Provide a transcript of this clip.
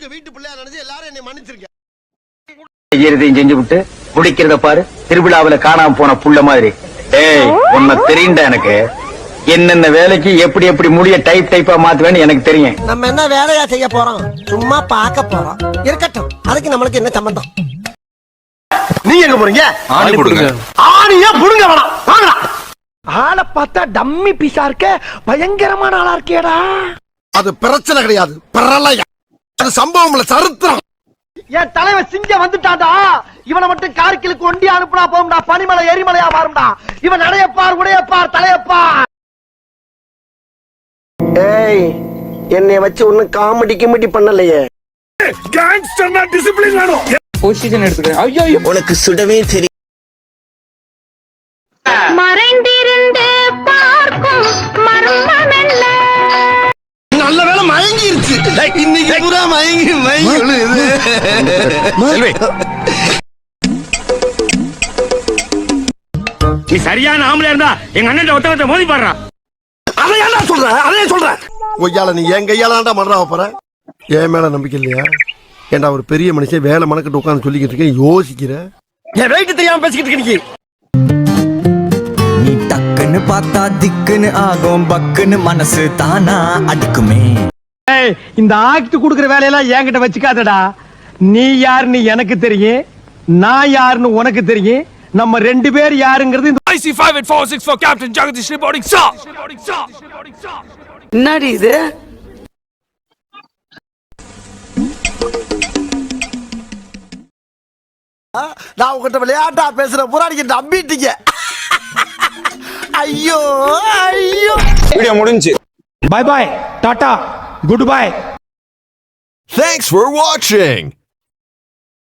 உங்க வீட்டு பிள்ளையா நினைச்சு எல்லாரும் என்னை மன்னிச்சிருக்கேன். செய்யறதையும் செஞ்சு விட்டு குடிக்கிறத பாரு, திருவிழாவில காணாம போன புள்ள மாதிரி. ஏய், உன்னை தெரியுண்டா எனக்கு. என்னென்ன வேலைக்கு எப்படி எப்படி முடிய டைப்பா மாத்துவேன்னு எனக்கு தெரியும். நம்ம என்ன வேலையா செய்ய போறோம்? சும்மா பார்க்க போறோம். இருக்கட்டும், அதுக்கு நம்மளுக்கு என்ன சம்பந்தம்? நீங்க எங்க போறீங்க? ஆணி புடுங்க. ஆணியா புடுங்க வேணாம், வாங்கடா. ஆளை பார்த்தா டம்மி பீஸா இருக்க, பயங்கரமான ஆளா இருக்கேடா. அது பிரச்சனை கிடையாது, பிரளயம். அது சம்பவம்ல சரித்திரம். என் தலைவன் சிங்கம் வந்துட்டாடா. இவனை மட்டும் கார்கிலுக்கு ஒண்டி அனுப்புனா போகும்டா, பனிமலை எரிமலையா மாறும்டா. இவன் நடையப்பார், உடையப்பார், தலையப்பார். ஏய், என்னைய வச்சு ஒன்னும் காமெடி கிமெடி பண்ணலையே. கேங்ஸ்டர்னா டிசிப்ளின் வேணும். பொசிஷன் எடுத்துக்கிறேன். ஐயோ உனக்கு சுடவே தெரியும். மறைந்திருந்து பார்க்கும் மர்மமெல்ல. நல்ல வேளை மயங்கிருச்சு. இன்னைக்கு பூரா மயங்கி நீ சரியான ஆம்பளை இருந்தா எங்க அண்ணன் ஒருத்தவத்தை மோதி பாடுறான். அதையா சொல்றேன், அதையே சொல்றேன். கொய்யால நீ என் கையால தான்டா மறா போற. என் மேல நம்பிக்கை இல்லையா? ஏண்டா ஒரு பெரிய மனுஷன் வேலை மனக்கிட்டு உட்காந்து சொல்லிக்கிட்டு இருக்கேன், யோசிக்கிற. என் வெயிட் தெரியாம பேசிக்கிட்டு இருக்க நீ டக்குன்னு பார்த்தா திக்குன்னு ஆகும், பக்குன்னு மனசு தானா அடிக்குமே. இந்த ஆக்ட் குடுக்கிற வேலையெல்லாம் என்கிட்ட வச்சுக்காதடா. நீ யாருன்னு எனக்கு தெரியும், நான் யாருன்னு உனக்கு தெரியும். நம்ம ரெண்டு பேர் யாருங்கிறது IC5846 Captain Jagadish reporting sir. என்னடி இது? நான் உங்ககிட்ட விளையாட்டா பேசுற புறாடிக்கு நம்பிட்டீங்க. ஐயோ ஐயோ. வீடியோ முடிஞ்சு. Bye bye, Tata, good bye. Thanks for watching.